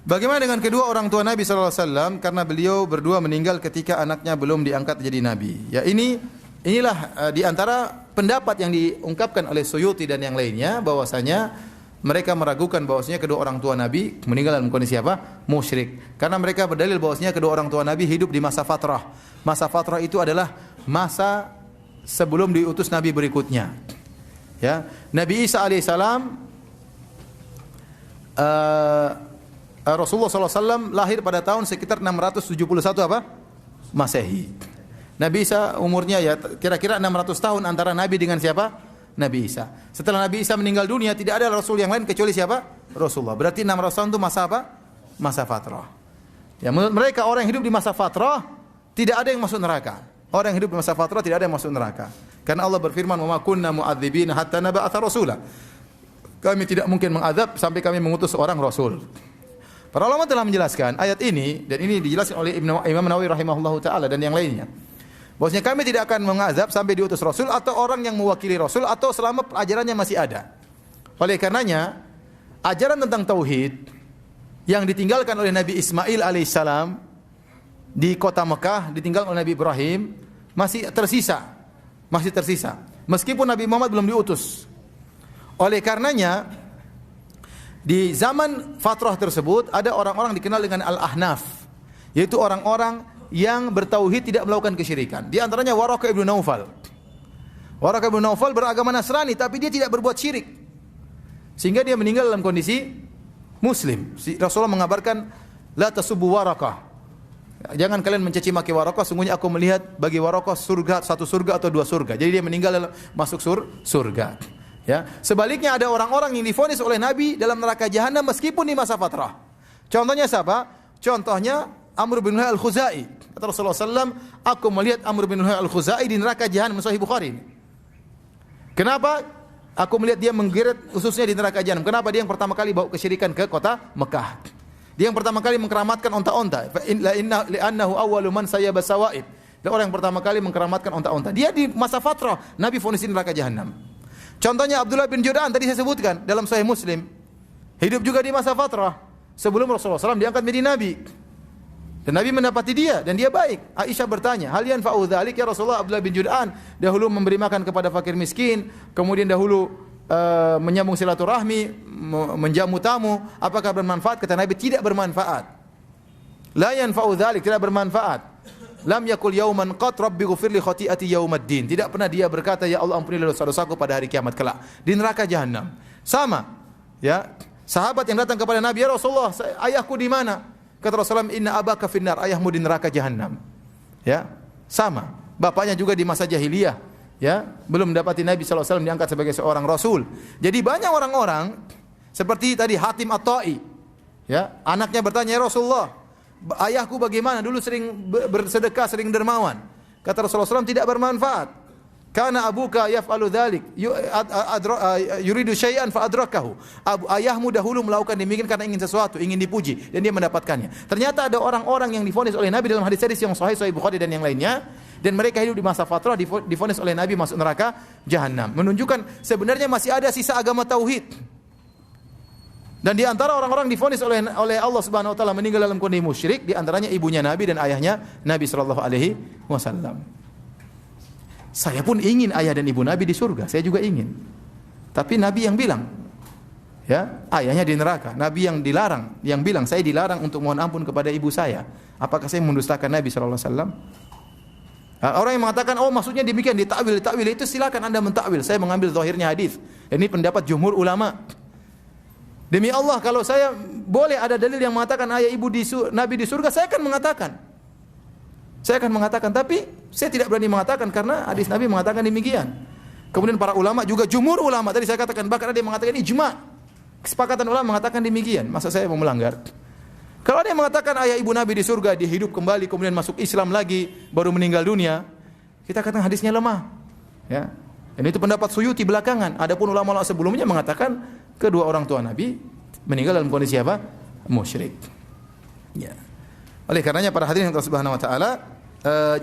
Bagaimana dengan kedua orang tua Nabi sallallahu alaihi wasallam karena beliau berdua meninggal ketika anaknya belum diangkat jadi nabi. Ya inilah di antara pendapat yang diungkapkan oleh Suyuti dan yang lainnya bahwasanya mereka meragukan bahwasanya kedua orang tua Nabi meninggal dalam kondisi apa? Musyrik. Karena mereka berdalil bahwasanya kedua orang tua Nabi hidup di masa fatrah. Masa fatrah itu adalah masa sebelum diutus nabi berikutnya. Ya, Nabi Isa alaihissalam Rasulullah SAW lahir pada tahun sekitar 671 apa? Masehi. Nabi Isa umurnya ya kira-kira 600 tahun antara Nabi dengan siapa? Nabi Isa. Setelah Nabi Isa meninggal dunia tidak ada Rasul yang lain kecuali siapa? Rasulullah. Berarti 600 tahun itu masa apa? Masa fatrah. Ya, menurut mereka orang yang hidup di masa fatrah tidak ada yang masuk neraka. Orang yang hidup di masa fatrah tidak ada yang masuk neraka. Karena Allah berfirman, "Wa ma kunna mu'adzibina hatta nab'atsa rasula." Kami tidak mungkin mengazab sampai kami mengutus seorang rasul. Para ulama telah menjelaskan ayat ini dan ini dijelaskan oleh Imam Nawawi rahimahullahu taala dan yang lainnya. Bahwasanya kami tidak akan mengazab sampai diutus rasul atau orang yang mewakili rasul atau selama ajarannya masih ada. Oleh karenanya, ajaran tentang tauhid yang ditinggalkan oleh Nabi Ismail alaihissalam di kota Mekah, ditinggalkan oleh Nabi Ibrahim masih tersisa. Meskipun Nabi Muhammad belum diutus. Oleh karenanya di zaman fatrah tersebut ada orang-orang dikenal dengan Al-Ahnaf, yaitu orang-orang yang bertauhid tidak melakukan kesyirikan. Di antaranya Waraqah ibn Naufal. Waraqah ibn Naufal beragama Nasrani tapi dia tidak berbuat syirik. Sehingga dia meninggal dalam kondisi muslim. Rasulullah mengabarkan la tasubbu Waraqah. Jangan kalian mencaci maki Waraqah, sungguhnya aku melihat bagi Waraqah surga, satu surga atau dua surga. Jadi dia meninggal masuk surga. Ya, sebaliknya ada orang-orang yang divonis oleh Nabi dalam neraka jahanam meskipun di masa fatrah. Contohnya siapa? Contohnya Amr bin Luhai al-Khuzai. Kata Rasulullah SAW, aku melihat Amr bin Luhai al-Khuzai di neraka jahanam, Sahih Bukhari. Kenapa? Aku melihat dia menggeret ususnya di neraka jahanam. Kenapa? Dia yang pertama kali bawa kesyirikan ke kota Mekah. Dia yang pertama kali mengkeramatkan onta-onta. Li'annahu awwalu man sayyaba sawaib. Dia orang yang pertama kali mengkeramatkan onta-onta. Dia di masa fatrah, Nabi vonis di neraka jahanam. Contohnya Abdullah bin Jud'an tadi saya sebutkan dalam Sahih Muslim. Hidup juga di masa fatrah sebelum Rasulullah SAW diangkat menjadi nabi. Dan Nabi mendapati dia dan dia baik. Aisyah bertanya, "Hal yanfa'u dzalik ya Rasulullah?" Abdullah bin Jud'an dahulu memberi makan kepada fakir miskin, kemudian dahulu menyambung silaturahmi, menjamu tamu, apakah bermanfaat? Kata Nabi, tidak bermanfaat. La yanfa'u dzalik, tidak bermanfaat. Lam yakul yauman qat rabbi ghfirli khati'ati yaumaddin. Tidak pernah dia berkata, ya Allah ampunilah dosa-dosaku pada hari kiamat kelak di neraka jahanam. Sama, ya. Sahabat yang datang kepada Nabi, ya Rasulullah, ayahku di mana? Kata Rasulullah, inna abaka finnar, ayahmu di neraka jahanam. Ya, sama. Bapaknya juga di masa jahiliyah, ya, belum mendapati Nabi SAW diangkat sebagai seorang rasul. Jadi banyak orang-orang seperti tadi Hatim At-Tai, ya, anaknya bertanya, ya Rasulullah, ayahku bagaimana? Dulu sering bersedekah, sering dermawan. Kata Rasulullah SAW, tidak bermanfaat. Karena abuka yaf'alu dzalik, yuridu syai'an fa adrakahu. Ayahmu dahulu melakukan demikian karena ingin sesuatu, ingin dipuji dan dia mendapatkannya. Ternyata ada orang-orang yang divonis oleh Nabi dalam hadis-hadis yang sahih Bukhari dan yang lainnya, dan mereka hidup di masa fatrah divonis oleh Nabi masuk neraka jahanam. Menunjukkan sebenarnya masih ada sisa agama tauhid. Dan di antara orang-orang divonis oleh Allah Subhanahu wa taala meninggal dalam kondisi musyrik, di antaranya ibunya Nabi dan ayahnya Nabi sallallahu alaihi wasallam. Saya pun ingin ayah dan ibu Nabi di surga, saya juga ingin. Tapi Nabi yang bilang, ya, ayahnya di neraka. Nabi yang dilarang, yang bilang saya dilarang untuk mohon ampun kepada ibu saya. Apakah saya mendustakan Nabi sallallahu alaihi wasallam? Orang yang mengatakan, oh maksudnya demikian, ditakwil itu silakan Anda mentakwil. Saya mengambil zahirnya hadis. Ini pendapat jumhur ulama. Demi Allah, kalau saya boleh ada dalil yang mengatakan ayah ibu Nabi di surga, saya akan mengatakan. Tapi saya tidak berani mengatakan karena hadis Nabi mengatakan demikian. Kemudian para ulama juga jumhur ulama, tadi saya katakan bahkan ada yang mengatakan ijma. Kesepakatan ulama mengatakan demikian. Masa saya mau melanggar? Kalau ada yang mengatakan ayah ibu Nabi di surga, dia hidup kembali kemudian masuk Islam lagi, baru meninggal dunia, kita katakan hadisnya lemah. Ya. Dan itu pendapat Suyuti belakangan. Adapun ulama-ulama sebelumnya mengatakan kedua orang tua Nabi meninggal dalam kondisi apa? Musyrik. Ya. Oleh karenanya para hadirin Allah Subhanahu wa taala,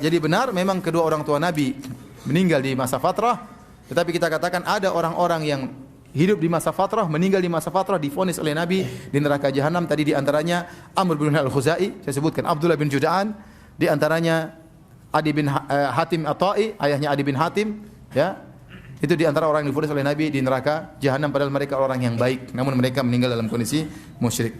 jadi benar memang kedua orang tua Nabi meninggal di masa fatrah, tetapi kita katakan ada orang-orang yang hidup di masa fatrah, meninggal di masa fatrah, divonis oleh Nabi di neraka jahanam. Tadi di antaranya Amr bin Al-Khuzai, saya sebutkan Abdullah bin Juda'an, di antaranya Adi bin Hatim At-Tai, ayahnya Adi bin Hatim, ya. Itu di antara orang yang divonis oleh Nabi di neraka jahanam, padahal mereka orang yang baik, namun mereka meninggal dalam kondisi musyrik.